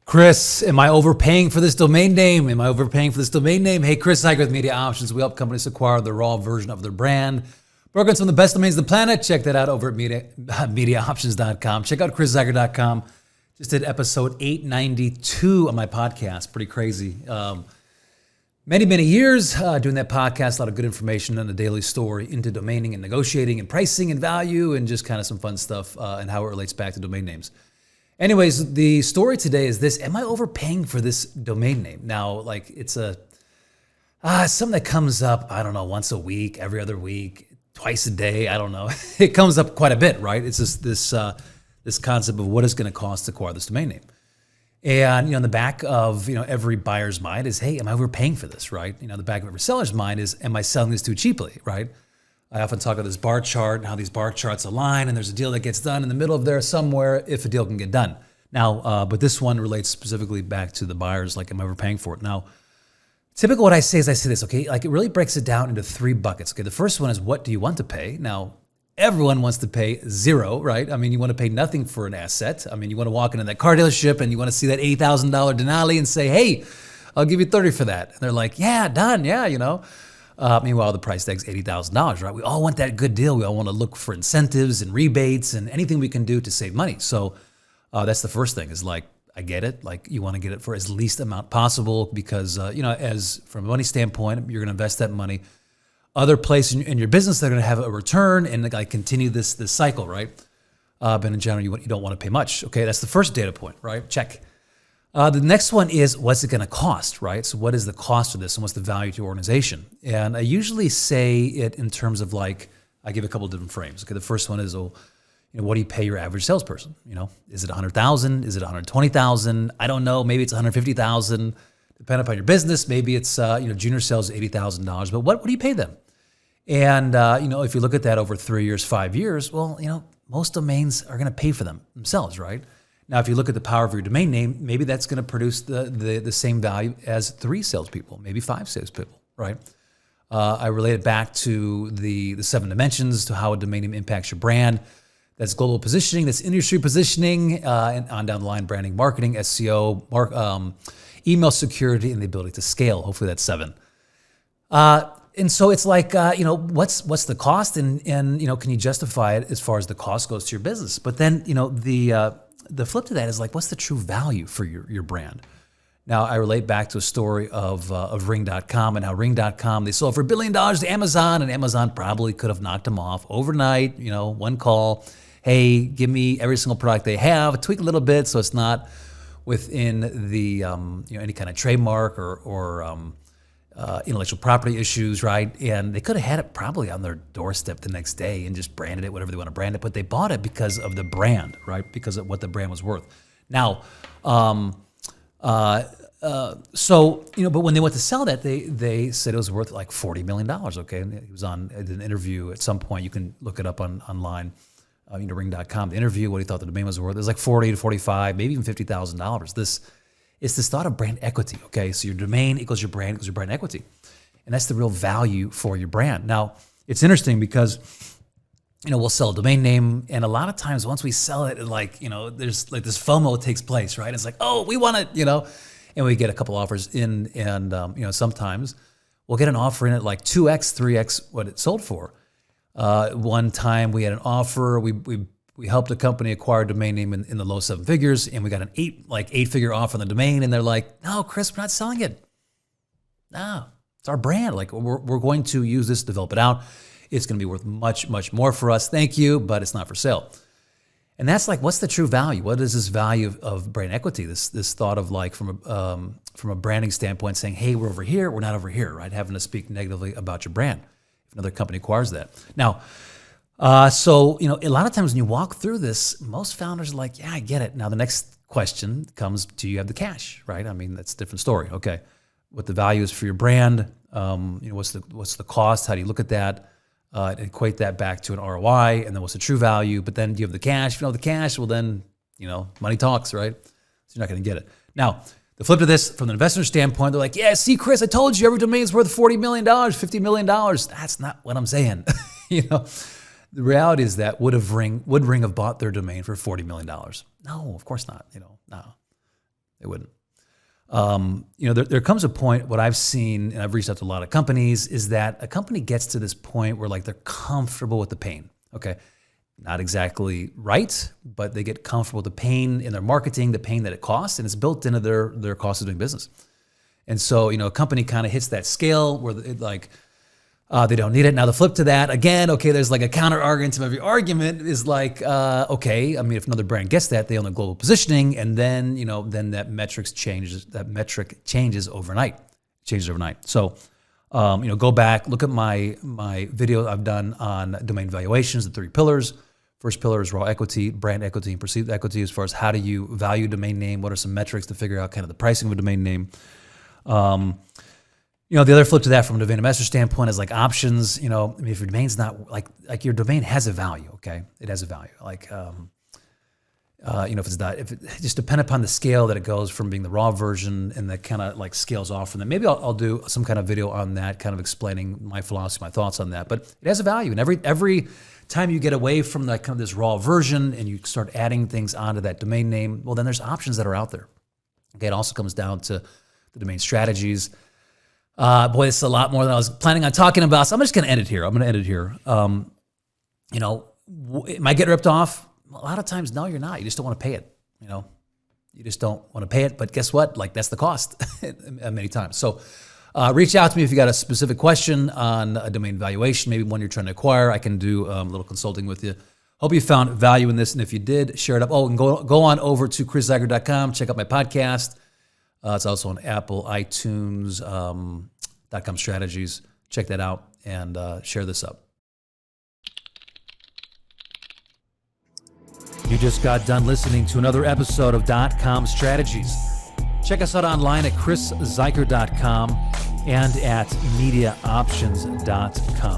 Chris, am I overpaying for this domain name? Am I overpaying for this domain name? Hey, Chris Heiger with Media Options. We help companies acquire the raw version of their brand. Working on some of the best domains on the planet. Check that out over at MediaOptions.com. Check out ChrisHeiger.com. Just did episode 892 on my podcast. Pretty crazy. Many years doing that podcast. A lot of good information on the daily story into domaining and negotiating and pricing and value and just kind of some fun stuff and how it relates back to domain names. Anyways, the story today is this. Am I overpaying for this domain name? Now, like it's something that comes up, I don't know, once a week, every other week, twice a day, I don't know. It comes up quite a bit, right? It's just this concept of what it's going to cost to acquire this domain name. And, in the back of, every buyer's mind is, hey, am I overpaying for this, right? The back of every seller's mind is, am I selling this too cheaply, right? I often talk about this bar chart and how these bar charts align, and there's a deal that gets done in the middle of there somewhere if a deal can get done. Now, but this one relates specifically back to the buyers, like, am I overpaying for it? Now, typically what I say is this, okay? Like, it really breaks it down into three buckets, okay? The first one is, what do you want to pay? Now, everyone wants to pay zero, right? I mean, you want to pay nothing for an asset. I mean, you want to walk into that car dealership and you want to see that $80,000 Denali and say, hey, I'll give you 30 for that. And they're like, yeah, done, yeah, Meanwhile, the price tag's $80,000, right? We all want that good deal. We all want to look for incentives and rebates and anything we can do to save money. So that's the first thing is like, I get it. Like you want to get it for as least amount possible because, as from a money standpoint, you're going to invest that money other places in your business that are going to have a return and like continue this cycle, right? But in general, you don't want to pay much. Okay, that's the first data point, right? Check. The next one is what's it going to cost, right? So what is the cost of this and what's the value to your organization? And I usually say it in terms of like, I give a couple of different frames. Okay, the first one is, what do you pay your average salesperson? Is it $100,000? Is it $120,000? I don't know. Maybe it's $150,000. Depending upon your business, maybe it's junior sales $80,000. But what do you pay them? And if you look at that over 3 years, 5 years, well, most domains are going to pay for them themselves, right? Now, if you look at the power of your domain name, maybe that's going to produce the same value as 3 salespeople, maybe 5 salespeople, right? I relate it back to the 7 dimensions to how a domain name impacts your brand. That's global positioning, that's industry positioning, and on down the line, branding, marketing, SEO, email security, and the ability to scale. Hopefully that's 7. And so it's like, what's the cost, and can you justify it as far as the cost goes to your business? But then, the flip to that is like, what's the true value for your brand? Now, I relate back to a story of Ring.com and how Ring.com, they sold for $1 billion to Amazon, and Amazon probably could have knocked them off overnight, one call. Hey, give me every single product they have, tweak a little bit so it's not within the, any kind of trademark or intellectual property issues, right? And they could have had it probably on their doorstep the next day and just branded it whatever they want to brand it, but they bought it because of the brand, right? Because of what the brand was worth. Now, but when they went to sell that, they said it was worth like $40 million, okay? And he was on an interview at some point. You can look it up online, Ring.com, the interview, what he thought the domain was worth. It was like 40 to 45, maybe even $50,000. It's this thought of brand equity, okay? So your domain equals your brand equity. And that's the real value for your brand. Now, it's interesting because, we'll sell a domain name, and a lot of times once we sell it, there's like this FOMO takes place, right? It's like, oh, we want it, and we get a couple offers in, and, sometimes we'll get an offer in at like 2x, 3x what it sold for. One time we had an offer, we helped a company acquire a domain name in the low 7 figures, and we got an 8-figure offer on the domain, and they're like, no, Chris, we're not selling it. No, it's our brand. Like we're going to use this, develop it out. It's going to be worth much, much more for us. Thank you, but it's not for sale. And that's like, what's the true value? What is this value of brand equity? This thought of like from a branding standpoint, saying, hey, we're over here, we're not over here, right? Having to speak negatively about your brand if another company acquires that. Now, so, a lot of times when you walk through this, most founders are like, yeah, I get it. Now, the next question comes, do you have the cash, right? I mean, that's a different story. Okay. What the value is for your brand, what's the cost? How do you look at that? Equate that back to an ROI, and then what's the true value? But then do you have the cash? If you don't have the cash, well then, money talks, right? So you're not going to get it. Now, the flip to this, from an investor standpoint, they're like, yeah, see, Chris, I told you every domain is worth $40 million, $50 million. That's not what I'm saying. The reality is that would Ring have bought their domain for $40 million? No, of course not. No. They wouldn't. There comes a point, what I've seen, and I've reached out to a lot of companies, is that a company gets to this point where like they're comfortable with the pain. Okay. Not exactly right, but they get comfortable with the pain in their marketing, the pain that it costs, and it's built into their cost of doing business. And so, a company kind of hits that scale where they don't need it. Now the flip to that, again, okay, there's like a counter argument to every argument is like, okay, I mean, if another brand gets that, they own the global positioning, and then, then that metric changes overnight. So, go back, look at my video I've done on domain valuations, the 3 pillars. First pillar is raw equity, brand equity, and perceived equity as far as how do you value a domain name, what are some metrics to figure out kind of the pricing of a domain name. The other flip to that from a domain investor standpoint is like options. I mean, if your domain's not like your domain has a value, okay? It has a value. Like, if it just depend upon the scale that it goes from being the raw version and that kind of like scales off from that. Maybe I'll do some kind of video on that, kind of explaining my philosophy, my thoughts on that. But it has a value, and every time you get away from that kind of this raw version and you start adding things onto that domain name, well, then there's options that are out there. Okay, it also comes down to the domain strategies. Boy, it's a lot more than I was planning on talking about. So I'm just going to end it here. Am I getting ripped off? A lot of times, no, you're not. You just don't want to pay it. You just don't want to pay it. But guess what? Like that's the cost many times. So reach out to me if you got a specific question on a domain valuation, maybe one you're trying to acquire. I can do a little consulting with you. Hope you found value in this. And if you did, share it up. Oh, and go on over to chriszeiger.com. Check out my podcast. It's also on Apple, iTunes, .com strategies. Check that out and share this up. You just got done listening to another episode of .com strategies. Check us out online at chriszeiger.com and at mediaoptions.com.